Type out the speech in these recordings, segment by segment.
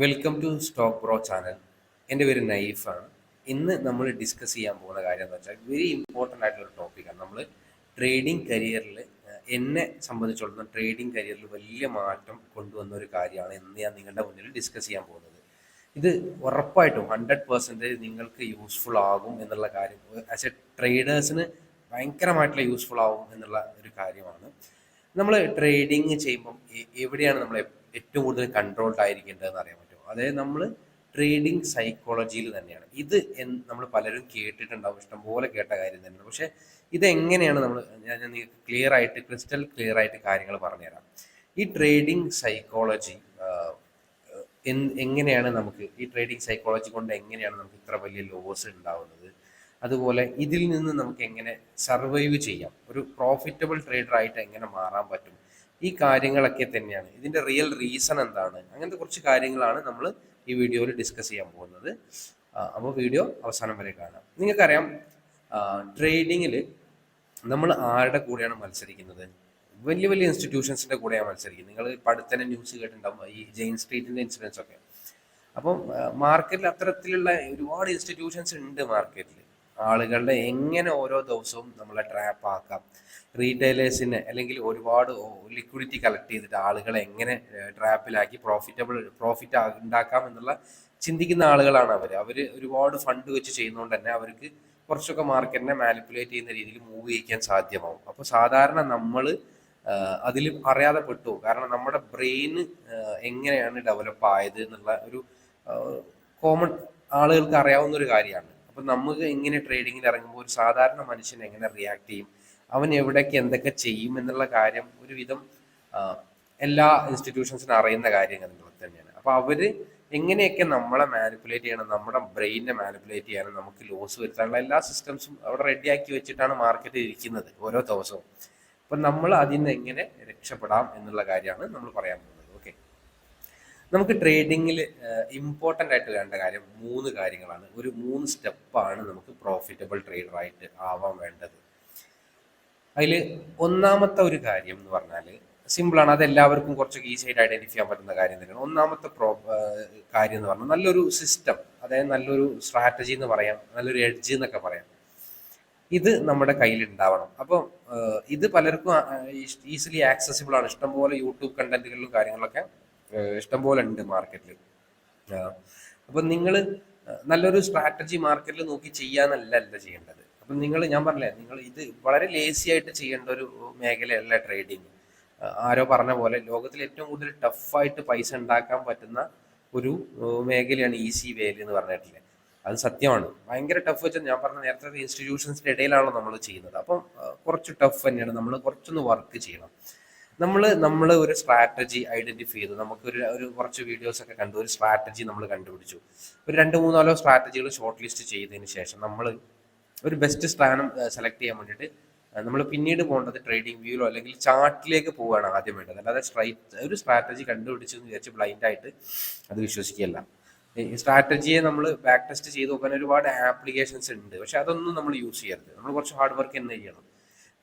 Welcome to stock bro channel. എൻ്റെ പേര് നൈഫാണ്. ഇന്ന് നമ്മൾ ഡിസ്കസ് ചെയ്യാൻ പോകുന്ന കാര്യം എന്ന് വെച്ചാൽ വെരി ഇമ്പോർട്ടൻ്റ് ആയിട്ടുള്ള ടോപ്പിക്കാണ്. നമ്മൾ ട്രേഡിംഗ് കരിയറിൽ എന്നെ സംബന്ധിച്ചിടത്തോളം ട്രേഡിംഗ് കരിയറിൽ വലിയ മാറ്റം കൊണ്ടുവന്ന ഒരു കാര്യമാണ് ഇന്ന് ഞാൻ നിങ്ങളുടെ മുന്നിൽ ഡിസ്കസ് ചെയ്യാൻ പോകുന്നത്. ഇത് ഉറപ്പായിട്ടും 100% നിങ്ങൾക്ക് യൂസ്ഫുൾ ആകും എന്നുള്ള കാര്യം, ആസ് എ ട്രേഡേഴ്സിന് ഭയങ്കരമായിട്ടുള്ള യൂസ്ഫുൾ ആകും എന്നുള്ള ഒരു കാര്യമാണ്. നമ്മൾ ട്രേഡിങ് ചെയ്യുമ്പം എവിടെയാണ് നമ്മൾ ഏറ്റവും കൂടുതൽ കൺട്രോൾഡ് ആയിരിക്കേണ്ടതെന്ന് അറിയാൻ പറ്റും. അതായത് നമ്മൾ ട്രേഡിംഗ് സൈക്കോളജിയിൽ തന്നെയാണ്. ഇത് നമ്മൾ പലരും കേട്ടിട്ടുണ്ടാവും, ഇഷ്ടംപോലെ കേട്ട കാര്യം തന്നെയാണ്. പക്ഷേ ഇതെങ്ങനെയാണ് ഞാൻ നിങ്ങൾക്ക് ക്രിസ്റ്റൽ ക്ലിയർ ആയിട്ട് കാര്യങ്ങൾ പറഞ്ഞുതരാം. ഈ ട്രേഡിംഗ് സൈക്കോളജി എങ്ങനെയാണ് നമുക്ക് ഈ ട്രേഡിംഗ് സൈക്കോളജി കൊണ്ട് എങ്ങനെയാണ് നമുക്ക് ഇത്ര വലിയ ലോസ് ഉണ്ടാവുന്നത്, അതുപോലെ ഇതിൽ നിന്ന് നമുക്ക് എങ്ങനെ സർവൈവ് ചെയ്യാം, ഒരു പ്രോഫിറ്റബിൾ ട്രേഡർ ആയിട്ട് എങ്ങനെ മാറാൻ പറ്റും, ഈ കാര്യങ്ങളൊക്കെ തന്നെയാണ് ഇതിൻ്റെ റിയൽ റീസൺ എന്താണ്, അങ്ങനത്തെ കുറച്ച് കാര്യങ്ങളാണ് നമ്മൾ ഈ വീഡിയോയിൽ ഡിസ്കസ് ചെയ്യാൻ പോകുന്നത്. അപ്പോൾ വീഡിയോ അവസാനം വരെ കാണാം. നിങ്ങൾക്കറിയാം, ട്രേഡിങ്ങിൽ നമ്മൾ ആരുടെ കൂടെയാണ് മത്സരിക്കുന്നത്? വലിയ വലിയ ഇൻസ്റ്റിറ്റ്യൂഷൻസിൻ്റെ കൂടെയാണ് മത്സരിക്കുന്നത്. നിങ്ങൾ പഠിത്തന്നെ ന്യൂസ് കേട്ടിട്ടുണ്ടാവും, ഈ ജെയിൻ സ്ട്രീറ്റിൻ്റെ ഇൻസിഡൻസ് ഒക്കെ. അപ്പം മാർക്കറ്റിൽ അത്തരത്തിലുള്ള ഒരുപാട് ഇൻസ്റ്റിറ്റ്യൂഷൻസ് ഉണ്ട് മാർക്കറ്റിൽ. ആളുകളുടെ എങ്ങനെ ഓരോ ദിവസവും നമ്മളെ ട്രാപ്പ് ആക്കാം, റീറ്റെയിലേഴ്സിനെ അല്ലെങ്കിൽ ഒരുപാട് ലിക്വിഡിറ്റി കളക്ട് ചെയ്തിട്ട് ആളുകളെ എങ്ങനെ ട്രാപ്പിലാക്കി പ്രോഫിറ്റ് ഉണ്ടാക്കാം എന്നുള്ള ചിന്തിക്കുന്ന ആളുകളാണ് അവർ ഒരുപാട് ഫണ്ട് വെച്ച് ചെയ്യുന്നതുകൊണ്ട് തന്നെ അവർക്ക് കുറച്ചൊക്കെ മാർക്കറ്റിനെ മാനിപ്പുലേറ്റ് ചെയ്യുന്ന രീതിയിൽ മൂവ് ചെയ്യിക്കാൻ സാധ്യമാവും. അപ്പോൾ സാധാരണ നമ്മൾ അതിൽ അറിയാതെ പെട്ടു. കാരണം നമ്മുടെ ബ്രെയിന് എങ്ങനെയാണ് ഡെവലപ്പ് ആയത് എന്നുള്ള ഒരു കോമൺ ആളുകൾക്ക് അറിയാവുന്ന ഒരു കാര്യമാണ്. അപ്പം നമുക്ക് എങ്ങനെ ട്രേഡിങ്ങിൽ ഇറങ്ങുമ്പോൾ ഒരു സാധാരണ മനുഷ്യൻ എങ്ങനെ റിയാക്ട് ചെയ്യും, അവൻ എവിടേക്ക് എന്തൊക്കെ ചെയ്യും എന്നുള്ള കാര്യം ഒരുവിധം എല്ലാ ഇൻസ്റ്റിറ്റ്യൂഷൻസിനും അറിയുന്ന കാര്യങ്ങൾ തന്നെയാണ്. അപ്പോൾ അവർ എങ്ങനെയൊക്കെ നമ്മളെ മാനിപ്പുലേറ്റ് ചെയ്യണം, നമ്മുടെ ബ്രെയിനെ മാനിപ്പുലേറ്റ് ചെയ്യാനും നമുക്ക് ലോസ് വരുത്താനുള്ള എല്ലാ സിസ്റ്റംസും അവിടെ റെഡിയാക്കി വെച്ചിട്ടാണ് മാർക്കറ്റ് ഇരിക്കുന്നത് ഓരോ ദിവസവും. അപ്പം നമ്മൾ അതിൽ നിന്ന് എങ്ങനെ രക്ഷപ്പെടാം എന്നുള്ള കാര്യമാണ് നമ്മൾ പറയാൻ പോകുന്നത്. ഓക്കെ, നമുക്ക് ട്രേഡിങ്ങിൽ ഇമ്പോർട്ടൻ്റ് ആയിട്ട് വേണ്ട കാര്യം 3 കാര്യങ്ങളാണ്. ഒരു 3 സ്റ്റെപ്പാണ് നമുക്ക് പ്രോഫിറ്റബിൾ ട്രേഡറായിട്ട് ആവാൻ വേണ്ടത്. അതിൽ ഒന്നാമത്തെ ഒരു കാര്യം എന്ന് പറഞ്ഞാൽ സിമ്പിളാണ്, അത് എല്ലാവർക്കും കുറച്ചൊക്കെ ഈസി ആയിട്ട് ഐഡന്റിഫൈ ചെയ്യാൻ പറ്റുന്ന കാര്യം തന്നെയാണ്. ഒന്നാമത്തെ കാര്യം എന്ന് പറഞ്ഞാൽ നല്ലൊരു സിസ്റ്റം, അതായത് നല്ലൊരു സ്ട്രാറ്റജി എന്ന് പറയാം, നല്ലൊരു എഡ്ജ് എന്നൊക്കെ പറയാം. ഇത് നമ്മുടെ കയ്യിൽ ഉണ്ടാവണം. അപ്പം ഇത് പലർക്കും ഈസിലി ആക്സസിബിൾ ആണ്. ഇഷ്ടംപോലെ യൂട്യൂബ് കണ്ടന്റുകളിലും കാര്യങ്ങളൊക്കെ ഇഷ്ടംപോലെ ഉണ്ട് മാർക്കറ്റിൽ. അപ്പം നിങ്ങൾ നല്ലൊരു സ്ട്രാറ്റജി മാർക്കറ്റിൽ നോക്കി ചെയ്യാനല്ല ചെയ്യേണ്ടത്. അപ്പം ഞാൻ പറഞ്ഞില്ലേ, നിങ്ങൾ ഇത് വളരെ ലേസി ആയിട്ട് ചെയ്യേണ്ട ഒരു മേഖലയല്ല ട്രേഡിങ്. ആരോ പറഞ്ഞ പോലെ ലോകത്തിൽ ഏറ്റവും കൂടുതൽ ടഫായിട്ട് പൈസ ഉണ്ടാക്കാൻ പറ്റുന്ന ഒരു മേഖലയാണ് ഈസി വേലി എന്ന് പറഞ്ഞിട്ടില്ലേ. അത് സത്യമാണ്. ഭയങ്കര ടഫ് വെച്ചാൽ ഞാൻ പറഞ്ഞ നേരത്തെ ഇൻസ്റ്റിറ്റ്യൂഷൻസിൻ്റെ ഇടയിലാണല്ലോ നമ്മൾ ചെയ്യുന്നത്. അപ്പം കുറച്ച് ടഫ് തന്നെയാണ്. നമ്മൾ കുറച്ചൊന്ന് വർക്ക് ചെയ്യണം. നമ്മൾ ഒരു സ്ട്രാറ്റജി ഐഡന്റിഫൈ ചെയ്തു, നമുക്കൊരു കുറച്ച് വീഡിയോസ് ഒക്കെ കണ്ടു, ഒരു സ്ട്രാറ്റജി നമ്മൾ കണ്ടുപിടിച്ചു. ഒരു 2-3 സ്ട്രാറ്റജികൾ ഷോർട്ട് ലിസ്റ്റ് ചെയ്തതിന് ശേഷം നമ്മൾ ഒരു ബെസ്റ്റ് സ്ഥാനം സെലക്ട് ചെയ്യാൻ വേണ്ടിയിട്ട് നമ്മൾ പിന്നീട് പോകേണ്ടത് ട്രേഡിംഗ് വ്യൂയിലോ അല്ലെങ്കിൽ ചാർട്ടിലേക്ക് പോവുകയാണ് ആദ്യം വേണ്ടത്. അല്ലാതെ ഒരു സ്ട്രാറ്റജി കണ്ടുപിടിച്ചെന്ന് വിചാരിച്ച് ബ്ലൈൻഡായിട്ട് അത് വിശ്വസിക്കുകയല്ല. ഈ സ്ട്രാറ്റജിയെ നമ്മൾ ബാക്ക് ടെസ്റ്റ് ചെയ്ത് നോക്കാൻ ഒരുപാട് ആപ്ലിക്കേഷൻസ് ഉണ്ട്. പക്ഷെ അതൊന്നും നമ്മൾ യൂസ് ചെയ്യരുത്. നമ്മൾ കുറച്ച് ഹാർഡ് വർക്ക് തന്നെ ചെയ്യണം.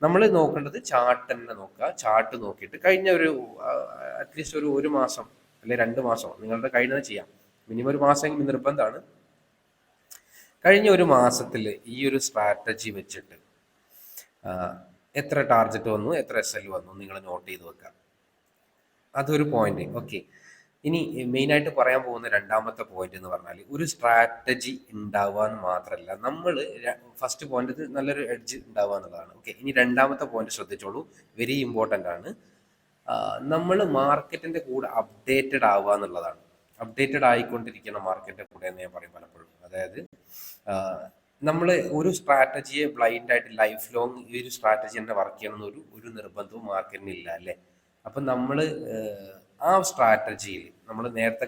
നമ്മൾ നോക്കേണ്ടത് ചാർട്ട് തന്നെ നോക്കുക. ചാർട്ട് നോക്കിയിട്ട് കഴിഞ്ഞ അറ്റ്ലീസ്റ്റ് ഒരു മാസം അല്ലെങ്കിൽ 2 മാസം നിങ്ങളുടെ കഴിഞ്ഞത് ചെയ്യാം. മിനിമം ഒരു മാസമെങ്കിലും നിർബന്ധമാണ്. കഴിഞ്ഞ ഒരു മാസത്തിൽ ഈ ഒരു സ്ട്രാറ്റജി വെച്ചിട്ട് എത്ര ടാർഗറ്റ് വന്നു, എത്ര SL വന്നു നിങ്ങൾ നോട്ട് ചെയ്ത് വെക്കുക. അതൊരു പോയിന്റ്. ഓക്കെ, ഇനി മെയിനായിട്ട് പറയാൻ പോകുന്ന രണ്ടാമത്തെ പോയിന്റ് എന്ന് പറഞ്ഞാൽ ഒരു സ്ട്രാറ്റജി ഉണ്ടാവുക എന്ന് മാത്രമല്ല, നമ്മൾ ഫസ്റ്റ് പോയിന്റ് നല്ലൊരു എഡ്ജ് ഉണ്ടാവുക എന്നുള്ളതാണ്. ഓക്കെ, ഇനി രണ്ടാമത്തെ പോയിന്റ് ശ്രദ്ധിച്ചോളൂ, വെരി ഇമ്പോർട്ടൻ്റ് ആണ്. നമ്മൾ മാർക്കറ്റിന്റെ കൂടെ അപ്ഡേറ്റഡ് ആവുക എന്നുള്ളതാണ്. അപ്ഡേറ്റഡ് ആയിക്കൊണ്ടിരിക്കണം മാർക്കറ്റിന്റെ കൂടെ എന്ന് ഞാൻ പറയും പലപ്പോഴും. അതായത് നമ്മൾ ഒരു സ്ട്രാറ്റജിയെ ബ്ലൈൻഡായിട്ട് ലൈഫ് ലോങ് ഈ ഒരു സ്ട്രാറ്റജി തന്നെ വർക്ക് ചെയ്യണം എന്നൊരു നിർബന്ധവും മാർക്കറ്റിന് ഇല്ല, അല്ലേ? അപ്പം നമ്മൾ ആ സ്ട്രാറ്റജിയിൽ നമ്മൾ നേരത്തെ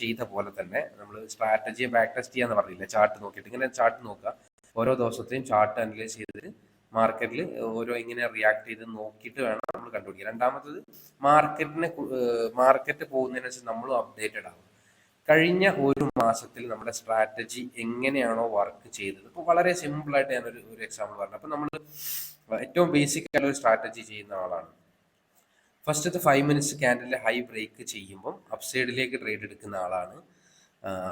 ചെയ്ത പോലെ തന്നെ നമ്മൾ സ്ട്രാറ്റജിയെ ബാക്ക് ടെസ്റ്റ് ചെയ്യാന്ന് പറഞ്ഞില്ല, ചാർട്ട് നോക്കിയിട്ട് ഇങ്ങനെ ചാർട്ട് നോക്കുക. ഓരോ ദിവസത്തെയും ചാർട്ട് അനലൈസ് ചെയ്തിട്ട് മാർക്കറ്റിൽ ഓരോ ഇങ്ങനെ റിയാക്ട് ചെയ്ത് നോക്കിയിട്ട് വേണം നമ്മൾ കണ്ടുപിടിക്കുക. രണ്ടാമത്തത് മാർക്കറ്റ് പോകുന്നതിനനുസരിച്ച് നമ്മളും അപ്ഡേറ്റഡ് ആവും. കഴിഞ്ഞ ഒരു മാസത്തിൽ നമ്മുടെ സ്ട്രാറ്റജി എങ്ങനെയാണോ വർക്ക് ചെയ്തത്, ഇപ്പോൾ വളരെ സിമ്പിളായിട്ട് ഞാനൊരു എക്സാമ്പിൾ പറഞ്ഞു. അപ്പം നമ്മൾ ഏറ്റവും ബേസിക് ആയിട്ടുള്ള ഒരു സ്ട്രാറ്റജി ചെയ്യുന്ന ആളാണ്. ഫസ്റ്റത്തെ 5 മിനിറ്റ്സ് ക്യാൻഡലിൽ ഹൈ ബ്രേക്ക് ചെയ്യുമ്പം അപ്സൈഡിലേക്ക് ട്രേഡ് എടുക്കുന്ന ആളാണ്.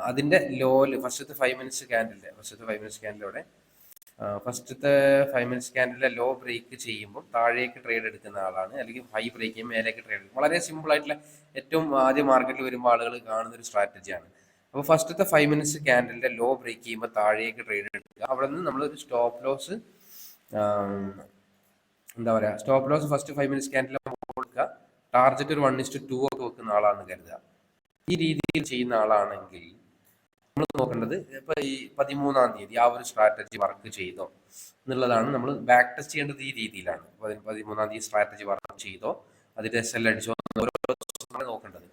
അതിൻ്റെ ലോയിൽ ഫസ്റ്റത്തെ 5 മിനിറ്റ്സ് ക്യാൻഡലിലെ ലോ ബ്രേക്ക് ചെയ്യുമ്പോൾ താഴേക്ക് ട്രേഡ് എടുക്കുന്ന ആളാണ്, അല്ലെങ്കിൽ ഹൈ ബ്രേക്ക് ചെയ്യുമ്പോൾ മേലേക്ക് ട്രേഡ് എടുക്കും. വളരെ സിമ്പിൾ ആയിട്ടുള്ള ഏറ്റവും ആദ്യം മാർക്കറ്റിൽ വരുമ്പോൾ ആളുകൾ കാണുന്ന ഒരു സ്ട്രാറ്റജിയാണ്. അപ്പോൾ ഫസ്റ്റത്തെ 5 മിനിറ്റ്സ് ക്യാൻഡലിന്റെ ലോ ബ്രേക്ക് ചെയ്യുമ്പോൾ താഴേക്ക് ട്രേഡ് എടുക്കുക. അവിടെ നിന്ന് നമ്മളൊരു stop loss first 5 minutes candle കൊടുക്കുക. ടാർജറ്റ് ഒരു 1:2 ഒക്കെ വെക്കുന്ന ആളാണെന്ന് കരുതുക. ഈ രീതിയിൽ ചെയ്യുന്ന ആളാണെങ്കിൽ നമ്മൾ നോക്കേണ്ടത് ഇപ്പൊ ഈ 13-ാം തീയതി ആ ഒരു സ്ട്രാറ്റജി വർക്ക് ചെയ്തോ എന്നുള്ളതാണ്. നമ്മൾ ബാക്ക് ടെസ്റ്റ് ചെയ്യേണ്ടത് ഈ രീതിയിലാണ്. 13-ാം തീയതി സ്ട്രാറ്റജി വർക്ക് ചെയ്തോ, അതിന്റെ SL അടിച്ചോ, ഓരോ ദിവസമാണ് നോക്കേണ്ടത്.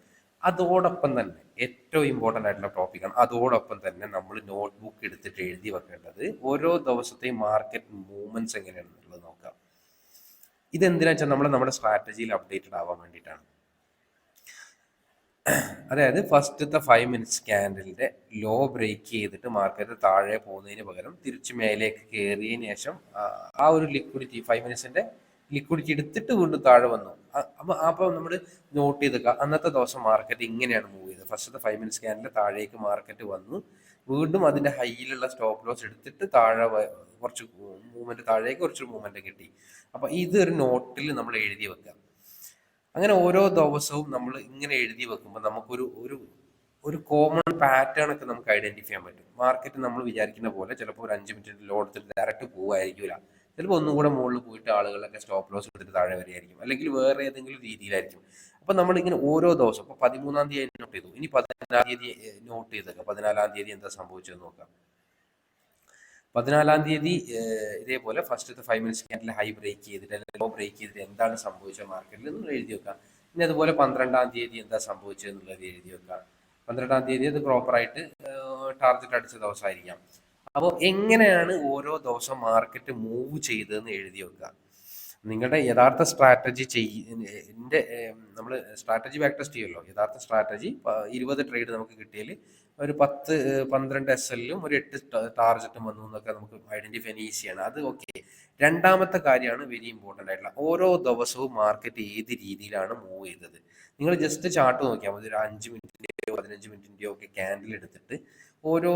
അതോടൊപ്പം തന്നെ ഏറ്റവും ഇമ്പോർട്ടൻ്റ് ആയിട്ടുള്ള ടോപ്പിക്കാണ്, അതോടൊപ്പം തന്നെ നമ്മൾ നോട്ട്ബുക്ക് എടുത്തിട്ട് എഴുതി വെക്കേണ്ടത് ഓരോ ദിവസത്തെയും മാർക്കറ്റ് മൂവ്മെന്റ്സ് എങ്ങനെയാണെന്നുള്ളത് നോക്കാം. ഇതെന്തിനാ വെച്ചാൽ നമ്മുടെ സ്ട്രാറ്റജിയിൽ അപ്ഡേറ്റഡ് ആവാൻ വേണ്ടിയിട്ടാണ്. അതായത് ഫസ്റ്റത്തെ 5 മിനിറ്റ്സ് ക്യാൻഡലിന്റെ ലോ ബ്രേക്ക് ചെയ്തിട്ട് മാർക്കറ്റ് താഴെ പോകുന്നതിന് പകരം തിരിച്ച് മേലേക്ക് കയറിയതിന് ശേഷം ആ ഒരു ലിക്വിഡിറ്റി 5 മിനിറ്റ്സിന്റെ ലിക്വിഡിറ്റി എടുത്തിട്ട് വീണ്ടും താഴെ വന്നു. അപ്പോൾ നമ്മൾ നോട്ട് ചെയ്തേക്കുക, അന്നത്തെ ദിവസം മാർക്കറ്റ് ഇങ്ങനെയാണ് മൂവ് ചെയ്തത്. ഫസ്റ്റത്തെ 5 മിനിറ്റ്സ് ക്യാൻഡലിന്റെ താഴേക്ക് മാർക്കറ്റ് വന്നു, വീണ്ടും അതിന്റെ ഹൈയിലുള്ള സ്റ്റോപ്പ് ലോസ് എടുത്തിട്ട് താഴെ കുറച്ച് മൂവ്മെന്റ്, താഴേക്ക് കുറച്ച് മൂവ്മെന്റ് കിട്ടി. അപ്പൊ ഇത് ഒരു നോട്ടിൽ നമ്മൾ എഴുതി വെക്കുക. അങ്ങനെ ഓരോ ദിവസവും നമ്മൾ ഇങ്ങനെ എഴുതി വെക്കുമ്പോൾ നമുക്കൊരു ഒരു ഒരു കോമൺ പാറ്റേൺ ഒക്കെ നമുക്ക് ഐഡന്റിഫൈ ചെയ്യാൻ പറ്റും. മാർക്കറ്റ് നമ്മൾ വിചാരിക്കുന്ന പോലെ ചിലപ്പോൾ ഒരു 5 മിനിറ്റ് ലോ എടുത്തിട്ട് ഡയറക്റ്റ് പോവായിരിക്കില്ല. ചിലപ്പോൾ ഒന്നും കൂടെ മുകളിൽ പോയിട്ട് ആളുകളൊക്കെ സ്റ്റോപ്പ് ലോസ് എടുത്തിട്ട് താഴെ വരികയായിരിക്കും, അല്ലെങ്കിൽ വേറെ ഏതെങ്കിലും രീതിയിലായിരിക്കും. അപ്പൊ നമ്മളിങ്ങനെ ഓരോ ദിവസം, ഇപ്പൊ 13-ാം തീയതി നോട്ട് ചെയ്തു, ഇനി 14-ാം തീയതി നോട്ട് ചെയ്തേക്കാം. 14-ാം തീയതി എന്താ സംഭവിച്ചതെന്ന് നോക്കാം. 14-ാം തീയതി ഇതേപോലെ ഫസ്റ്റത്തെ 5 മിനിറ്റ്സ് ക്യാൻഡിൽ ഹൈ ബ്രേക്ക് ചെയ്തിട്ട് അല്ലെങ്കിൽ ലോ ബ്രേക്ക് ചെയ്തിട്ട് എന്താണ് സംഭവിച്ചത് മാർക്കറ്റിൽ എന്ന് എഴുതി വെക്കാം. ഇനി അതുപോലെ 12-ാം തീയതി എന്താ സംഭവിച്ചത് എന്നുള്ളത് എഴുതി വെക്കാം. 12-ാം തീയതി അത് പ്രോപ്പറായിട്ട് ടാർഗറ്റ് അടിച്ച ദിവസമായിരിക്കാം. അപ്പോൾ എങ്ങനെയാണ് ഓരോ ദിവസം മാർക്കറ്റ് മൂവ് ചെയ്തതെന്ന് എഴുതി വെക്കുക. നിങ്ങളുടെ യഥാർത്ഥ സ്ട്രാറ്റജി നമ്മൾ സ്ട്രാറ്റജി ബാക്ക് ടെസ്റ്റ് ചെയ്യുമല്ലോ. യഥാർത്ഥ സ്ട്രാറ്റജി 20 ട്രേഡ് നമുക്ക് കിട്ടിയാൽ ഒരു 10-12 SL-ലും ഒരു 8 ടാർജറ്റും വന്നു എന്നൊക്കെ നമുക്ക് ഐഡന്റിഫൈ ചെയ്യാൻ ഈസിയാണ്. അത് ഓക്കെ. രണ്ടാമത്തെ കാര്യമാണ് വെരി ഇമ്പോർട്ടൻ്റ് ആയിട്ടുള്ള, ഓരോ ദിവസവും മാർക്കറ്റ് ഏത് രീതിയിലാണ് മൂവ് ചെയ്തത്. നിങ്ങൾ ജസ്റ്റ് ചാർട്ട് നോക്കിയാൽ മതി. ഒരു 5 മിനിറ്റിൻ്റെയോ 15 മിനിറ്റിൻ്റെയോ ഒക്കെ ക്യാൻഡിൽ എടുത്തിട്ട് ഓരോ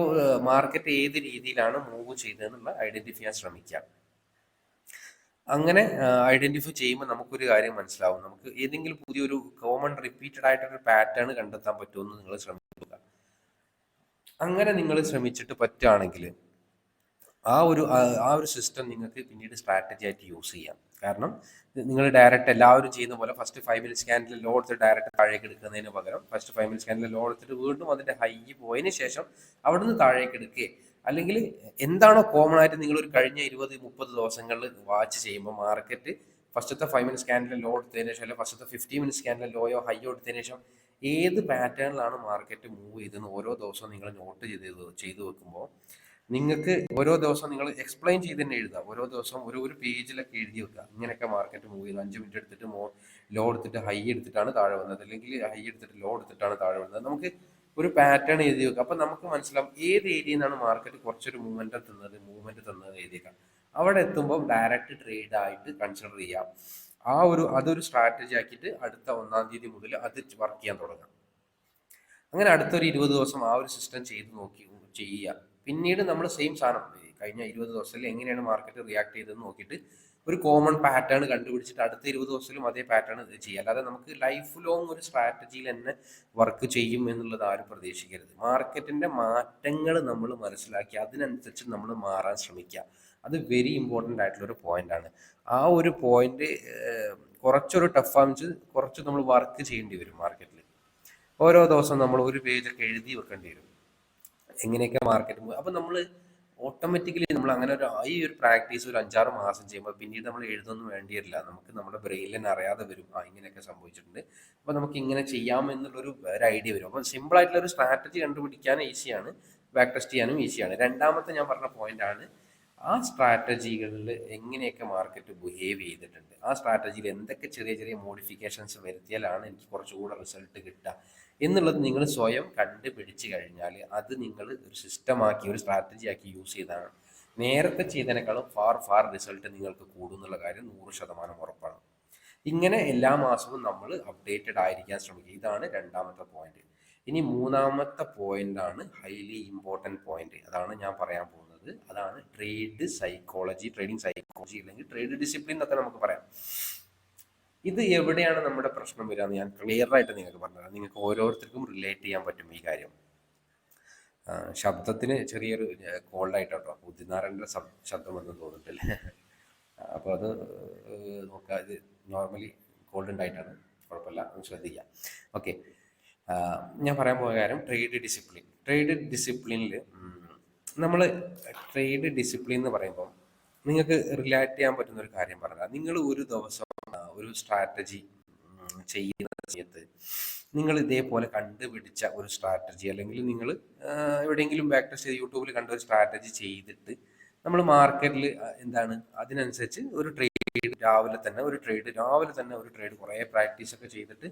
മാർക്കറ്റ് ഏത് രീതിയിലാണ് മൂവ് ചെയ്തതെന്നുള്ള ഐഡന്റിഫൈ ചെയ്യാൻ ശ്രമിക്കാം. അങ്ങനെ ഐഡന്റിഫൈ ചെയ്യുമ്പോൾ നമുക്കൊരു കാര്യം മനസ്സിലാവും, നമുക്ക് ഏതെങ്കിലും പുതിയൊരു കോമൺ റിപ്പീറ്റഡ് ആയിട്ടൊരു പാറ്റേൺ കണ്ടെത്താൻ പറ്റുമെന്ന് നിങ്ങൾ ശ്രമിക്കുക. അങ്ങനെ നിങ്ങൾ ശ്രമിച്ചിട്ട് പറ്റുകയാണെങ്കിൽ ആ ഒരു സിസ്റ്റം നിങ്ങൾക്ക് പിന്നീട് സ്ട്രാറ്റജി ആയിട്ട് യൂസ് ചെയ്യാം. കാരണം നിങ്ങൾ ഡയറക്റ്റ് എല്ലാവരും ചെയ്യുന്ന പോലെ ഫസ്റ്റ് 5 മിനിറ്റ്സ് ക്യാൻഡിൽ ലോ എടുത്ത് ഡയറക്റ്റ് താഴേക്ക് എടുക്കുന്നതിന് പകരം ഫസ്റ്റ് 5 മിനിറ്റ്സ് ക്യാൻഡിൽ ലോ എടുത്തിട്ട് വീണ്ടും അതിന്റെ ഹൈ പോയതിന് ശേഷം അവിടുന്ന് താഴേക്ക് എടുക്കുക, അല്ലെങ്കിൽ എന്താണോ കോമൺ ആയിട്ട് നിങ്ങൾ ഒരു കഴിഞ്ഞ 20-30 ദിവസങ്ങളിൽ വാച്ച് ചെയ്യുമ്പോൾ മാർക്കറ്റ് ഫസ്റ്റത്തെ 5 മിനിറ്റ്സ് ക്യാൻഡിൽ ലോ എടുത്തതിന് ശേഷം, അല്ലെങ്കിൽ ഫസ്റ്റത്തെ 50 മിനിറ്റ്സ് ക്യാൻഡിൽ ലോയോ ഹൈയോ എടുത്തതിന് ശേഷം ഏത് പാറ്റേണിലാണ് മാർക്കറ്റ് മൂവ് ചെയ്തെന്ന് ഓരോ ദിവസവും നിങ്ങൾ നോട്ട് ചെയ്ത് വെക്കുമ്പോൾ നിങ്ങൾക്ക് ഓരോ ദിവസം നിങ്ങൾ എക്സ്പ്ലെയിൻ ചെയ്ത് തന്നെ എഴുതുക. ഓരോ ദിവസം ഒരു പേജിലൊക്കെ എഴുതി വെക്കുക, ഇങ്ങനെയൊക്കെ മാർക്കറ്റ് മൂവ് ചെയ്ത് 5 മിനിറ്റ് എടുത്തിട്ട് ലോ എടുത്തിട്ട് ഹൈ എടുത്തിട്ടാണ് താഴെ വന്നത്, അല്ലെങ്കിൽ ഹൈ എടുത്തിട്ട് ലോ എടുത്തിട്ടാണ് താഴെ വന്നത്. നമുക്ക് ഒരു പാറ്റേൺ എഴുതി വെക്കുക. അപ്പൊ നമുക്ക് മനസ്സിലാവും ഏത് ഏരിയയിൽ നിന്നാണ് മാർക്കറ്റ് കുറച്ചൊരു മൂവ്മെന്റ് തന്നത് എഴുതിയേക്കാം. അവിടെ എത്തുമ്പോൾ ഡയറക്റ്റ് ട്രേഡ് ആയിട്ട് കൺസിഡർ ചെയ്യാം. അതൊരു സ്ട്രാറ്റജി ആക്കിയിട്ട് അടുത്ത 1-ാം തീയതി മുതൽ അത് വർക്ക് ചെയ്യാൻ തുടങ്ങാം. അങ്ങനെ അടുത്തൊരു 20 ദിവസം ആ ഒരു സിസ്റ്റം ചെയ്യുക. പിന്നീട് നമ്മൾ സെയിം സാധനം കഴിഞ്ഞ 20 ദിവസത്തിൽ എങ്ങനെയാണ് മാർക്കറ്റ് റിയാക്ട് ചെയ്തതെന്ന് നോക്കിയിട്ട് ഒരു കോമൺ പാറ്റേൺ കണ്ടുപിടിച്ചിട്ട് അടുത്ത 20 ദിവസത്തിലും അതേ പാറ്റേൺ ചെയ്യുക. അല്ലാതെ നമുക്ക് ലൈഫ് ലോങ് ഒരു സ്ട്രാറ്റജിയിൽ തന്നെ വർക്ക് ചെയ്യും എന്നുള്ളത് ആരും പ്രതീക്ഷിക്കരുത്. മാർക്കറ്റിന്റെ മാറ്റങ്ങൾ നമ്മൾ മനസ്സിലാക്കി അതിനനുസരിച്ച് നമ്മൾ മാറാൻ ശ്രമിക്കുക. അത് വെരി ഇമ്പോർട്ടൻ്റ് ആയിട്ടുള്ള ഒരു പോയിന്റ് ആണ്. ആ ഒരു പോയിന്റ് കുറച്ചൊരു ടഫാണെന്ന് കുറച്ച് നമ്മൾ വർക്ക് ചെയ്യേണ്ടി വരും. മാർക്കറ്റിൽ ഓരോ ദിവസം നമ്മൾ ഒരു പേജൊക്കെ എഴുതി വെക്കേണ്ടി വരും, എങ്ങനെയൊക്കെ മാർക്കറ്റ് മൂവ്. അപ്പം നമ്മൾ ഓട്ടോമാറ്റിക്കലി നമ്മൾ അങ്ങനെ ഈ ഒരു പ്രാക്ടീസ് ഒരു 5-6 മാസം ചെയ്യുമ്പോൾ പിന്നീട് നമ്മൾ എഴുതൊന്നും വേണ്ടി വരില്ല. നമുക്ക് നമ്മുടെ ബ്രെയിനിൽ തന്നെ അറിയാതെ വരും, ഇങ്ങനെയൊക്കെ സംഭവിച്ചിട്ടുണ്ട്, അപ്പോൾ നമുക്ക് ഇങ്ങനെ ചെയ്യാമെന്നുള്ളൊരു ഐഡിയ വരും. അപ്പം സിമ്പിൾ ആയിട്ടുള്ള ഒരു സ്ട്രാറ്റജി കണ്ടുപിടിക്കാൻ ഈസിയാണ്, ബാക്ക് ടെസ്റ്റ് ചെയ്യാനും ഈസിയാണ്. രണ്ടാമത്തെ ഞാൻ പറഞ്ഞ പോയിന്റ് ആണ്, ആ സ്ട്രാറ്റജികളിൽ എങ്ങനെയൊക്കെ മാർക്കറ്റ് ബിഹേവ് ചെയ്തിട്ടുണ്ട്, ആ സ്ട്രാറ്റജിയിൽ എന്തൊക്കെ ചെറിയ ചെറിയ മോഡിഫിക്കേഷൻസ് വരുത്തിയാലാണ് എനിക്ക് കുറച്ചുകൂടെ റിസൾട്ട് കിട്ടുക എന്നുള്ളത് നിങ്ങൾ സ്വയം കണ്ടുപിടിച്ച് കഴിഞ്ഞാൽ അത് നിങ്ങൾ ഒരു സിസ്റ്റമാക്കി ഒരു സ്ട്രാറ്റജി ആക്കി യൂസ് ചെയ്താണ് നേരത്തെ ചെയ്തതിനേക്കാളും ഫാർ റിസൾട്ട് നിങ്ങൾക്ക് കൂടുന്നുള്ള കാര്യം 100% ഉറപ്പാണ്. ഇങ്ങനെ എല്ലാ മാസവും നമ്മൾ അപ്ഡേറ്റഡ് ആയിരിക്കാൻ ശ്രമിക്കുക. ഇതാണ് രണ്ടാമത്തെ പോയിന്റ്. ഇനി മൂന്നാമത്തെ പോയിന്റ് ആണ് ഹൈലി ഇമ്പോർട്ടൻറ്റ് പോയിന്റ്. അതാണ് ഞാൻ പറയാൻ പോകുന്നത്. അതാണ് ട്രേഡിംഗ് സൈക്കോളജി അല്ലെങ്കിൽ ട്രേഡ് ഡിസിപ്ലിൻ എന്നൊക്കെ നമുക്ക് പറയാം. ഇത് എവിടെയാണ് നമ്മുടെ പ്രശ്നം വരിക എന്ന് ഞാൻ ക്ലിയർ ആയിട്ട് നിങ്ങൾക്ക് പറഞ്ഞുതരാം. നിങ്ങൾക്ക് ഓരോരുത്തർക്കും റിലേറ്റ് ചെയ്യാൻ പറ്റും ഈ കാര്യം. ശബ്ദത്തിന് ചെറിയൊരു കോൾഡായിട്ടോ, ബുദ്ധിനാരൻ്റെ ശബ്ദം വന്ന് തോന്നിട്ടില്ലേ? അപ്പോൾ അത് നോക്കുക. ഇത് നോർമലി കോൾഡ് ഉണ്ടായിട്ടാണ്, കുഴപ്പമില്ല, ഒന്ന് ശ്രദ്ധിക്കാം. ഓക്കെ, ഞാൻ പറയാൻ പോയ കാര്യം ട്രേഡ് ഡിസിപ്ലിനിൽ നമ്മൾ ട്രേഡ് ഡിസിപ്ലിൻ എന്ന് പറയുമ്പോൾ നിങ്ങൾക്ക് റിലേറ്റ് ചെയ്യാൻ പറ്റുന്ന ഒരു കാര്യം പറഞ്ഞാൽ, നിങ്ങൾ ഒരു ദിവസം ഒരു സ്ട്രാറ്റജി ചെയ്യുന്ന സമയത്ത് നിങ്ങൾ ഇതേപോലെ കണ്ടുപിടിച്ച ഒരു സ്ട്രാറ്റജി, അല്ലെങ്കിൽ നിങ്ങൾ എവിടെയെങ്കിലും ബാക്ക് ടെസ്റ്റ് ചെയ്ത് യൂട്യൂബിൽ കണ്ട ഒരു സ്ട്രാറ്റജി ചെയ്തിട്ട് നമ്മൾ മാർക്കറ്റിൽ എന്താണ് അതിനനുസരിച്ച് ഒരു ട്രേഡ് രാവിലെ തന്നെ ഒരു ട്രേഡ് കുറേ പ്രാക്ടീസ് ഒക്കെ ചെയ്തിട്ട്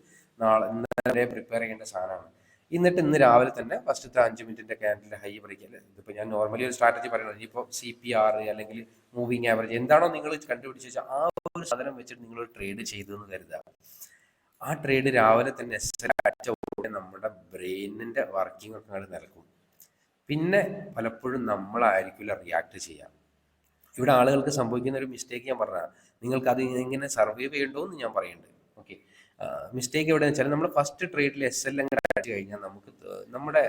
ഇന്നലെ പ്രിപ്പയർ ചെയ്യേണ്ട സാധനമാണ്. എന്നിട്ട് ഇന്ന് രാവിലെ തന്നെ ഫസ്റ്റത്തെ 5 മിനിറ്റിന്റെ ക്യാൻഡിലിന്റെ ഹൈ ബ്രേക്ക്, ഇതിപ്പോൾ ഞാൻ നോർമലി ഒരു സ്ട്രാറ്റജി പറയുന്നത്, ഇപ്പോൾ CPR അല്ലെങ്കിൽ മൂവിങ് ആവറേജ് എന്താണോ നിങ്ങൾ കണ്ടുപിടിച്ച് വെച്ചാൽ ആ ഒരു സാധനം വെച്ചിട്ട് നിങ്ങൾ ഒരു ട്രേഡ് ചെയ്തു എന്ന് കരുതുക. ആ ട്രേഡ് രാവിലെ തന്നെ അടിച്ച ഉടനെ നമ്മുടെ ബ്രെയിനിന്റെ വർക്കിംഗ് ഒക്കെ അങ്ങോട്ട് നിലക്കും. പിന്നെ പലപ്പോഴും നമ്മളായിരിക്കില്ല റിയാക്ട് ചെയ്യാം. ഇവിടെ ആളുകൾക്ക് സംഭവിക്കുന്ന ഒരു മിസ്റ്റേക്ക് ഞാൻ പറഞ്ഞാൽ, നിങ്ങൾക്ക് അത് എങ്ങനെ സർവൈവ് ചെയ്യണ്ടോ എന്ന് ഞാൻ പറയുന്നുണ്ട്. ഓക്കെ, മിസ്റ്റേക്ക് എവിടെയെന്ന് വെച്ചാൽ, നമ്മൾ ഫസ്റ്റ് ട്രേഡിൽ SL അങ്ങനെ അടിച്ചു കഴിഞ്ഞാൽ നമുക്ക് നമ്മുടെ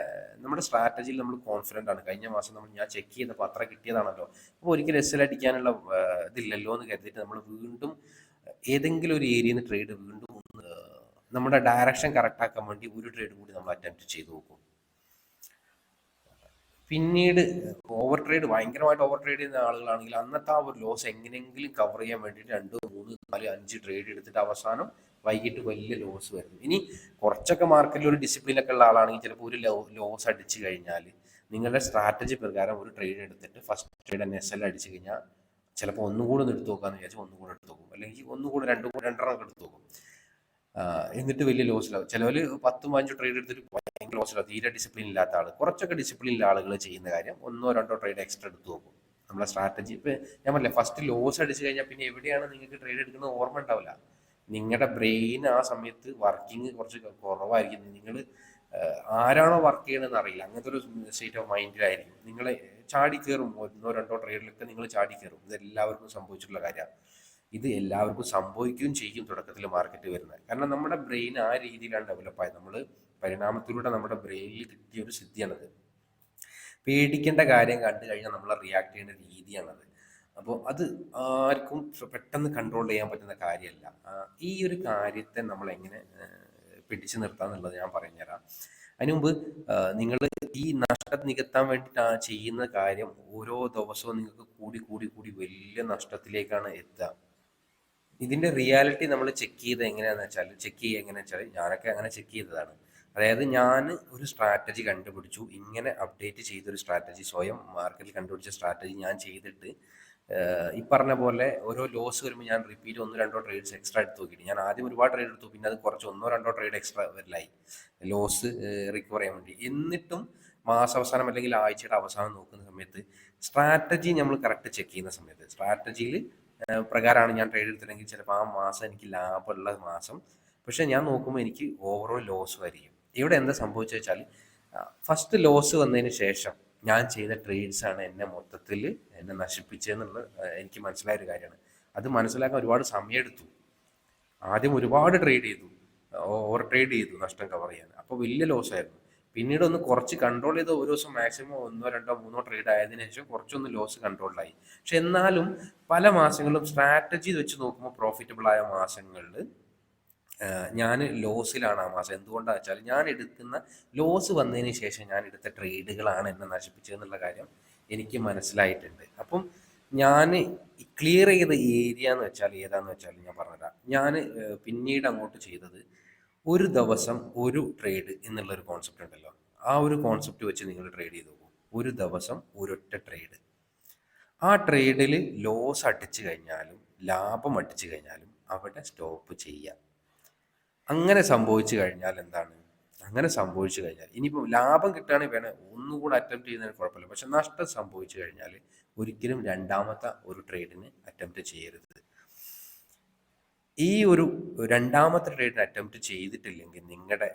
സ്ട്രാറ്റജിയിൽ നമ്മൾ കോൺഫിഡൻ്റ് ആണ്. കഴിഞ്ഞ മാസം ഞാൻ ചെക്ക് ചെയ്തപ്പോൾ അത്ര കിട്ടിയതാണല്ലോ, അപ്പോൾ ഒരിക്കലും SL അടിക്കാനുള്ള ഇതില്ലല്ലോ എന്ന് കരുതിയിട്ട് നമ്മൾ വീണ്ടും ഏതെങ്കിലും ഒരു ഏരിയയിൽ നിന്ന് ട്രേഡ് വീണ്ടും നമ്മുടെ ഡയറക്ഷൻ കറക്റ്റ് ആക്കാൻ വേണ്ടി ഒരു ട്രേഡ് കൂടി നമ്മൾ അറ്റംപ്റ്റ് ചെയ്ത് നോക്കും. പിന്നീട് ഭയങ്കരമായിട്ട് ഓവർ ട്രേഡ് ചെയ്യുന്ന ആളുകളാണെങ്കിൽ അന്നത്തെ ആ ഒരു ലോസ് എങ്ങനെയെങ്കിലും കവർ ചെയ്യാൻ വേണ്ടിയിട്ട് 2, 3, 4, 5 ട്രേഡ് എടുത്തിട്ട് അവസാനം വൈകിട്ട് വലിയ ലോസ് വരുന്നു. ഇനി കുറച്ചൊക്കെ മാർക്കറ്റിൽ ഒരു ഡിസിപ്ലിനൊക്കെ ഉള്ള ആളാണെങ്കിൽ ചിലപ്പോൾ ഒരു ലോസ് അടിച്ചു കഴിഞ്ഞാൽ നിങ്ങളുടെ സ്ട്രാറ്റജി പ്രകാരം ഒരു ട്രേഡ് എടുത്തിട്ട് ഫസ്റ്റ് ട്രേഡ് തന്നെ SL അടിച്ചു കഴിഞ്ഞാൽ ചിലപ്പോൾ ഒന്നുകൂടെ ഒന്ന് എടുത്തു നോക്കാന്ന് വിചാരിച്ചാൽ ഒന്നുകൂടെ എടുത്തു നോക്കും, അല്ലെങ്കിൽ ഒന്നുകൂടെ രണ്ടെണ്ണം എടുത്തു നോക്കും. എന്നിട്ട് വലിയ ലോസിലാവും. ചിലവർ 10, 15 ട്രേഡ് എടുത്തിട്ട് ഭയങ്കര ലോസിലാവും. തീരെ ഡിസിപ്ലിൻ ഇല്ലാത്ത ആൾ. കുറച്ചൊക്കെ ഡിസിപ്ലിനുള്ള ആളുകൾ ചെയ്യുന്ന കാര്യം 1, 2 ട്രേഡ് എക്സ്ട്രാ എടുത്ത് നോക്കും. നമ്മളെ സ്ട്രാറ്റജി ഇപ്പം ഞാൻ പറഞ്ഞില്ലേ, ഫസ്റ്റ് ലോസ് അടിച്ചു കഴിഞ്ഞാൽ പിന്നെ എവിടെയാണ് നിങ്ങൾക്ക് ട്രേഡ് എടുക്കുന്നത് ഓർമ്മ ഉണ്ടാവില്ല. നിങ്ങളുടെ ബ്രെയിൻ ആ സമയത്ത് വർക്കിംഗ് കുറച്ച് കുറവായിരിക്കും. നിങ്ങൾ ആരാണോ വർക്ക് ചെയ്യണമെന്ന് അറിയില്ല, അങ്ങനത്തെ ഒരു സ്റ്റേറ്റ് ഓഫ് മൈൻഡിലായിരിക്കും. നിങ്ങളെ ചാടി കയറും, 1, 2 ട്രേഡിലൊക്കെ നിങ്ങൾ ചാടി കയറും. ഇത് എല്ലാവർക്കും സംഭവിച്ചിട്ടുള്ള കാര്യമാണ്. ഇത് എല്ലാവർക്കും സംഭവിക്കുകയും ചെയ്യും തുടക്കത്തിൽ മാർക്കറ്റ് വരുന്നത്. കാരണം നമ്മുടെ ബ്രെയിൻ ആ രീതിയിലാണ് ഡെവലപ്പ് ആയത്. നമ്മൾ പരിണാമത്തിലൂടെ നമ്മുടെ ബ്രെയിനിൽ കിട്ടിയ ഒരു സിദ്ധിയാണത്. പേടിക്കേണ്ട കാര്യം കണ്ടു കഴിഞ്ഞാൽ നമ്മൾ റിയാക്ട് ചെയ്യുന്ന രീതിയാണത്. അപ്പോൾ അത് ആർക്കും പെട്ടെന്ന് കൺട്രോൾ ചെയ്യാൻ പറ്റുന്ന കാര്യമല്ല. ഈ ഒരു കാര്യത്തെ നമ്മൾ എങ്ങനെ പിടിച്ചു നിർത്താന്നുള്ളത് ഞാൻ പറഞ്ഞുതരാം. അതിനു മുമ്പ് നിങ്ങൾ ഈ നഷ്ടം നികത്താൻ വേണ്ടിയിട്ട് ചെയ്യുന്ന കാര്യം ഓരോ ദിവസവും നിങ്ങൾക്ക് കൂടി വലിയ നഷ്ടത്തിലേക്കാണ് എത്തുക. ഇതിന്റെ റിയാലിറ്റി നമ്മൾ ചെക്ക് ചെയ്യുക എങ്ങനെയാണെന്ന് വെച്ചാൽ ഞാനൊക്കെ അങ്ങനെ ചെക്ക് ചെയ്തതാണ്. അതായത് ഞാൻ ഒരു സ്ട്രാറ്റജി കണ്ടുപിടിച്ചു, ഇങ്ങനെ അപ്ഡേറ്റ് ചെയ്തൊരു സ്ട്രാറ്റജി, സ്വയം മാർക്കറ്റിൽ കണ്ടുപിടിച്ച സ്ട്രാറ്റജി ഞാൻ ചെയ്തിട്ട് ഈ പറഞ്ഞ പോലെ ഓരോ ലോസ് വരുമ്പോൾ ഞാൻ റിപ്പീറ്റ് 1, 2 ട്രേഡ്സ് എക്സ്ട്രാ എടുത്ത് നോക്കിയിട്ട്, ഞാൻ ആദ്യം ഒരുപാട് ട്രേഡ് എടുത്തു, പിന്നെ അത് കുറച്ച് 1, 2 ട്രേഡ് എക്സ്ട്രാ വരലായി ലോസ് റിക്കവർ ചെയ്യാൻ വേണ്ടി. എന്നിട്ടും മാസാവസാനം അല്ലെങ്കിൽ ആഴ്ചയുടെ അവസാനം നോക്കുന്ന സമയത്ത് സ്ട്രാറ്റജി നമ്മൾ കറക്റ്റ് ചെക്ക് ചെയ്യുന്ന സമയത്ത് സ്ട്രാറ്റജിയിൽ പ്രകാരമാണ് ഞാൻ ട്രേഡ് എടുത്തിട്ടുണ്ടെങ്കിൽ ചിലപ്പോൾ ആ മാസം എനിക്ക് ലാഭമുള്ള മാസം, പക്ഷെ ഞാൻ നോക്കുമ്പോൾ എനിക്ക് ഓവറോൾ ലോസ് വരികയും. ഇവിടെ എന്താ സംഭവിച്ചു വെച്ചാൽ, ഫസ്റ്റ് ലോസ് വന്നതിന് ശേഷം ഞാൻ ചെയ്ത ട്രേഡ്സ് ആണ് എന്നെ നശിപ്പിച്ചതെന്നുള്ളത് എനിക്ക് മനസ്സിലായൊരു കാര്യമാണ്. അത് മനസ്സിലാക്കാൻ ഒരുപാട് സമയമെടുത്തു. ആദ്യം ഒരുപാട് ട്രേഡ് ചെയ്തു, ഓവർ ട്രേഡ് ചെയ്തു നഷ്ടം കവർ ചെയ്യാൻ, അപ്പോൾ വലിയ ലോസ് ആയിരുന്നു. പിന്നീട് ഒന്ന് കുറച്ച് കൺട്രോൾ ചെയ്ത് ഓരോ ദിവസം മാക്സിമം 1, 2, 3 ട്രേഡ് ആയതിനു ശേഷം കുറച്ചൊന്ന് ലോസ് കൺട്രോളിലായി. പക്ഷെ എന്നാലും പല മാസങ്ങളിലും സ്ട്രാറ്റജി വെച്ച് നോക്കുമ്പോൾ പ്രോഫിറ്റബിൾ ആയ മാസങ്ങളിൽ ഞാൻ ലോസിലാണ് ആ മാസം. എന്തുകൊണ്ടാണെന്ന് വെച്ചാൽ ഞാൻ എടുക്കുന്ന ലോസ് വന്നതിന് ശേഷം ഞാൻ എടുത്ത ട്രേഡുകളാണ് എന്നെ നശിപ്പിച്ചതെന്നുള്ള കാര്യം എനിക്ക് മനസ്സിലായിട്ടുണ്ട്. അപ്പം ഞാൻ ക്ലിയർ ചെയ്ത ഏരിയ എന്ന് വെച്ചാൽ ഏതാന്ന് വെച്ചാൽ ഞാൻ പറഞ്ഞുതരാം. ഞാൻ പിന്നീട് അങ്ങോട്ട് ചെയ്തത്, ഒരു ദിവസം ഒരു ട്രേഡ് എന്നുള്ളൊരു കോൺസെപ്റ്റ് ഉണ്ടല്ലോ, ആ ഒരു കോൺസെപ്റ്റ് വെച്ച് നിങ്ങൾ ട്രേഡ് ചെയ്ത് നോക്കും. ഒരു ദിവസം ഒരൊറ്റ ട്രേഡ്. ആ ട്രേഡിൽ ലോസ് അടിച്ചു കഴിഞ്ഞാലും ലാഭം അടിച്ചു കഴിഞ്ഞാലും അവിടെ സ്റ്റോപ്പ് ചെയ്യാം. അങ്ങനെ സംഭവിച്ചു കഴിഞ്ഞാൽ എന്താണ്? അങ്ങനെ സംഭവിച്ചു കഴിഞ്ഞാൽ ഇനിയിപ്പോൾ ലാഭം കിട്ടുകയാണെങ്കിൽ വേണേൽ ഒന്നുകൂടെ അറ്റംപ്റ്റ് ചെയ്യുന്നതിന് കുഴപ്പമില്ല. പക്ഷെ നഷ്ടം സംഭവിച്ചു കഴിഞ്ഞാൽ ഒരിക്കലും രണ്ടാമത്തെ ഒരു ട്രേഡിന് അറ്റംപ്റ്റ് ചെയ്യരുത്. ഈ ഒരു രണ്ടാമത്തെ ട്രേഡിന് അറ്റംപ്റ്റ് ചെയ്തിട്ടില്ലെങ്കിൽ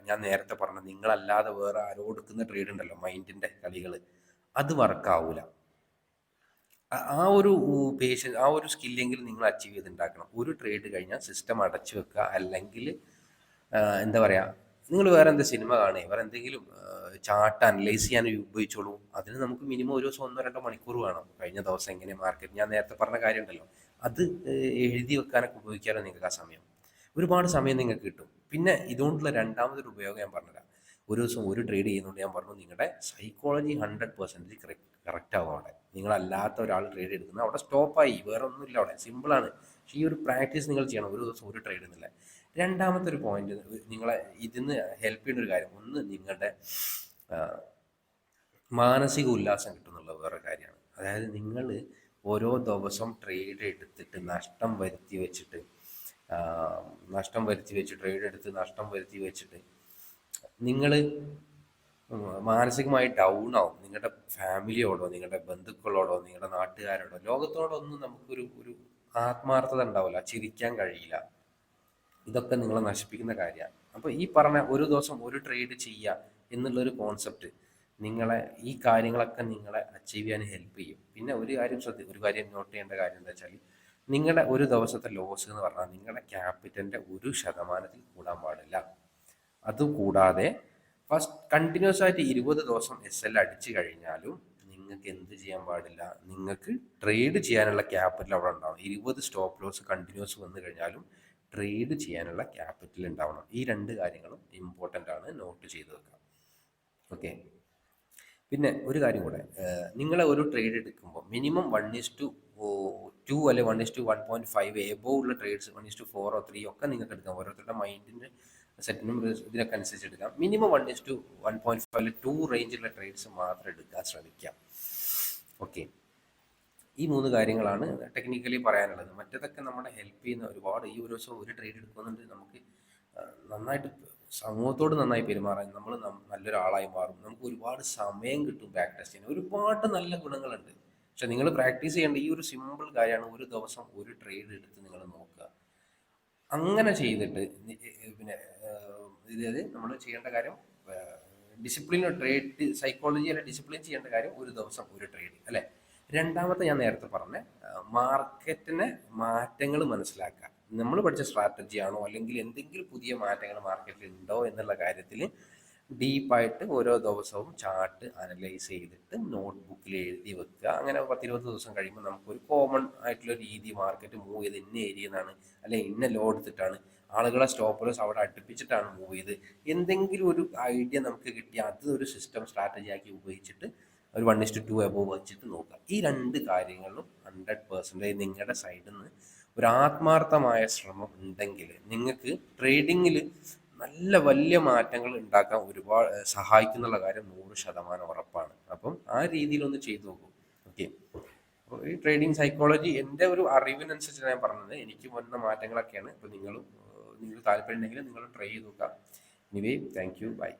ഞാൻ നേരത്തെ പറഞ്ഞ നിങ്ങളല്ലാതെ വേറെ ആരോ എടുക്കുന്ന ട്രേഡ് ഉണ്ടല്ലോ, മൈൻഡിന്റെ കളികൾ, അത് വർക്കാവൂല. ആ ഒരു ആ ഒരു സ്കില്ലെങ്കിലും നിങ്ങൾ അച്ചീവ് ചെയ്തുണ്ടാക്കണം. ഒരു ട്രേഡ് കഴിഞ്ഞാൽ സിസ്റ്റം അടച്ചു വെക്കുക, അല്ലെങ്കിൽ എന്താ പറയുക, നിങ്ങൾ വേറെ എന്ത് സിനിമ കാണുക, വേറെ എന്തെങ്കിലും ചാർട്ട് അനലൈസ് ചെയ്യാൻ ഉപയോഗിച്ചോളൂ. അതിന് നമുക്ക് മിനിമം ഒരു ദിവസം 1-2 മണിക്കൂർ വേണം. കഴിഞ്ഞ ദിവസം എങ്ങനെ മാർക്കറ്റ്, ഞാൻ നേരത്തെ പറഞ്ഞ കാര്യം ഉണ്ടല്ലോ, അത് എഴുതി വെക്കാനൊക്കെ ഉപയോഗിക്കാനോ നിങ്ങൾക്ക് ആ സമയം, ഒരുപാട് സമയം നിങ്ങൾക്ക് കിട്ടും. പിന്നെ ഇതുകൊണ്ടുള്ള രണ്ടാമതൊരു ഉപയോഗം ഞാൻ പറഞ്ഞുതരാം. ഒരു ദിവസം ഒരു ട്രേഡ് ചെയ്യുന്നതുകൊണ്ട് ഞാൻ പറഞ്ഞു, നിങ്ങളുടെ സൈക്കോളജി 100% കറക്റ്റ് ആവും. അവിടെ നിങ്ങളല്ലാത്ത ഒരാൾ ട്രേഡ് എടുക്കുന്ന അവിടെ സ്റ്റോപ്പായി, വേറെ ഒന്നുമില്ല, അവിടെ സിമ്പിളാണ്. പക്ഷേ ഈ ഒരു പ്രാക്ടീസ് നിങ്ങൾ ചെയ്യണം, ഒരു ദിവസം ഒരു ട്രേഡ് എന്നില്ല. രണ്ടാമത്തെ ഒരു പോയിന്റ് നിങ്ങളെ ഇതിന്ന് ഹെൽപ്പ് ചെയ്യുന്ന ഒരു കാര്യം, ഒന്ന് നിങ്ങളുടെ മാനസിക ഉല്ലാസം കിട്ടുന്നുള്ള വേറെ കാര്യമാണ്. അതായത് നിങ്ങൾ ഓരോ ദിവസം ട്രേഡ് എടുത്തിട്ട് നഷ്ടം വരുത്തി വെച്ചിട്ട് ട്രേഡ് എടുത്ത് നഷ്ടം വരുത്തി വെച്ചിട്ട് നിങ്ങൾ മാനസികമായി ഡൗൺ ആവും. നിങ്ങളുടെ ഫാമിലിയോടോ, നിങ്ങളുടെ ബന്ധുക്കളോടോ, നിങ്ങളുടെ നാട്ടുകാരോടോ, ലോകത്തോടോ ഒന്നും നമുക്കൊരു ഒരു ആത്മാർത്ഥത ഉണ്ടാവില്ല, ചിരിക്കാൻ കഴിയില്ല. ഇതൊക്കെ നിങ്ങളെ നശിപ്പിക്കുന്ന കാര്യമാണ്. അപ്പോൾ ഈ പറഞ്ഞ ഒരു ദിവസം ഒരു ട്രേഡ് ചെയ്യുക എന്നുള്ളൊരു കോൺസെപ്റ്റ് നിങ്ങളെ ഈ കാര്യങ്ങളൊക്കെ നിങ്ങളെ അച്ചീവ് ചെയ്യാൻ ഹെൽപ്പ് ചെയ്യും. പിന്നെ ഒരു കാര്യം നോട്ട് ചെയ്യേണ്ട കാര്യം എന്താ വെച്ചാൽ, നിങ്ങളുടെ ഒരു ദിവസത്തെ ലോസ് എന്ന് പറഞ്ഞാൽ നിങ്ങളുടെ ക്യാപിറ്റലിൻ്റെ 1% കൂടാൻ പാടില്ല. അതുകൂടാതെ കണ്ടിന്യൂസ് ആയിട്ട് 20 ദിവസം SL അടിച്ചു കഴിഞ്ഞാലും നിങ്ങൾക്ക് എന്ത് ചെയ്യാൻ പാടില്ല, നിങ്ങൾക്ക് ട്രേഡ് ചെയ്യാനുള്ള ക്യാപിറ്റൽ അവിടെ ഉണ്ടാവണം. 20 സ്റ്റോപ്പ് ലോസ് കണ്ടിന്യൂസ് വന്നു കഴിഞ്ഞാലും ട്രേഡ് ചെയ്യാനുള്ള ക്യാപിറ്റൽ ഉണ്ടാവണം. ഈ രണ്ട് കാര്യങ്ങളും ഇമ്പോർട്ടൻ്റ് ആണ്, നോട്ട് ചെയ്ത് വെക്കാം. ഓക്കെ. പിന്നെ ഒരു കാര്യം കൂടെ, നിങ്ങളെ ഒരു ട്രേഡ് എടുക്കുമ്പോൾ മിനിമം 1:2 അല്ലെങ്കിൽ 1:1.5 എബോവ് ഉള്ള ട്രേഡ്സ്, 1:4 or 3 ഒക്കെ നിങ്ങൾക്ക് എടുക്കാം. ഓരോരുത്തരുടെ മൈൻഡിൻ്റെ സെറ്റിനും ഇതിനൊക്കെ അനുസരിച്ച് എടുക്കാം. മിനിമം 1:1.5 2 റേഞ്ചുള്ള ട്രേഡ്സ് മാത്രം എടുക്കാൻ ശ്രമിക്കാം. ഓക്കെ. ഈ 3 കാര്യങ്ങളാണ് ടെക്നിക്കലി പറയാനുള്ളത്. മറ്റേതൊക്കെ നമ്മളെ ഹെൽപ്പ് ചെയ്യുന്ന ഒരുപാട്. ഈ ഒരു ദിവസം ഒരു ട്രേഡ് എടുക്കുന്നുണ്ട്, നമുക്ക് നന്നായിട്ട് സമൂഹത്തോട് നന്നായി പെരുമാറാൻ, നമ്മൾ നല്ലൊരാളായി മാറും, നമുക്ക് ഒരുപാട് സമയം കിട്ടും ബാക്ക് ടെസ്റ്റ് ചെയ്യാൻ, ഒരുപാട് നല്ല ഗുണങ്ങളുണ്ട്. പക്ഷെ നിങ്ങൾ പ്രാക്ടീസ് ചെയ്യേണ്ട ഈ ഒരു സിമ്പിൾ കാര്യമാണ്, ഒരു ദിവസം ഒരു ട്രേഡ് എടുത്ത് നിങ്ങൾ നോക്കുക. അങ്ങനെ ചെയ്തിട്ട് പിന്നെ ഇതായത് നമ്മൾ ചെയ്യേണ്ട കാര്യം, ഡിസിപ്ലിൻ ട്രേഡ് സൈക്കോളജി അല്ലെ ഡിസിപ്ലിൻ ചെയ്യേണ്ട കാര്യം, ഒരു ദിവസം ഒരു ട്രേഡ് അല്ലേ. രണ്ടാമത്തെ ഞാൻ നേരത്തെ പറഞ്ഞ മാർക്കറ്റിനെ മാറ്റങ്ങൾ മനസ്സിലാക്കുക. നമ്മൾ പഠിച്ച സ്ട്രാറ്റജി ആണോ അല്ലെങ്കിൽ എന്തെങ്കിലും പുതിയ മാറ്റങ്ങൾ മാർക്കറ്റിൽ ഉണ്ടോ എന്നുള്ള കാര്യത്തിൽ ഡീപ്പായിട്ട് ഓരോ ദിവസവും ചാർട്ട് അനലൈസ് ചെയ്തിട്ട് നോട്ട്ബുക്കിൽ എഴുതി വെക്കുക. അങ്ങനെ 10-20 ദിവസം കഴിയുമ്പോൾ നമുക്കൊരു കോമൺ ആയിട്ടുള്ള രീതി, മാർക്കറ്റ് മൂവ് ചെയ്ത് ഇന്ന ഏരിയ നിന്നാണ് അല്ലെ ഇന്ന ലോ എടുത്തിട്ടാണ്, ആളുകളെ സ്റ്റോപ്പ് ലോസ് അവിടെ അടുപ്പിച്ചിട്ടാണ് മൂവ് ചെയ്ത്, എന്തെങ്കിലും ഒരു ഐഡിയ നമുക്ക് കിട്ടി അത് ഒരു സിസ്റ്റം സ്ട്രാറ്റജി ആക്കി ഉപയോഗിച്ചിട്ട് ഒരു 1:2 എബോവ് വെച്ചിട്ട് നോക്കുക. ഈ രണ്ട് കാര്യങ്ങളും 100% നിങ്ങളുടെ സൈഡിൽ നിന്ന് ഒരു ആത്മാർത്ഥമായ ശ്രമം ഉണ്ടെങ്കിൽ നിങ്ങൾക്ക് ട്രേഡിങ്ങിൽ നല്ല വലിയ മാറ്റങ്ങൾ ഉണ്ടാക്കാൻ ഒരുപാട് സഹായിക്കുന്നുള്ള കാര്യം 100% ഉറപ്പാണ്. അപ്പം ആ രീതിയിലൊന്ന് ചെയ്തു നോക്കൂ. ഓക്കെ. അപ്പോൾ ഈ ട്രേഡിങ് സൈക്കോളജി എൻ്റെ ഒരു അറിവിനനുസരിച്ച് ഞാൻ പറഞ്ഞത്, എനിക്ക് വന്ന മാറ്റങ്ങളൊക്കെയാണ്. അപ്പോൾ നിങ്ങൾ താല്പര്യം ഉണ്ടെങ്കിൽ നിങ്ങൾ ട്രൈ ചെയ്ത് നോക്കാം. Anyway, thank you, by.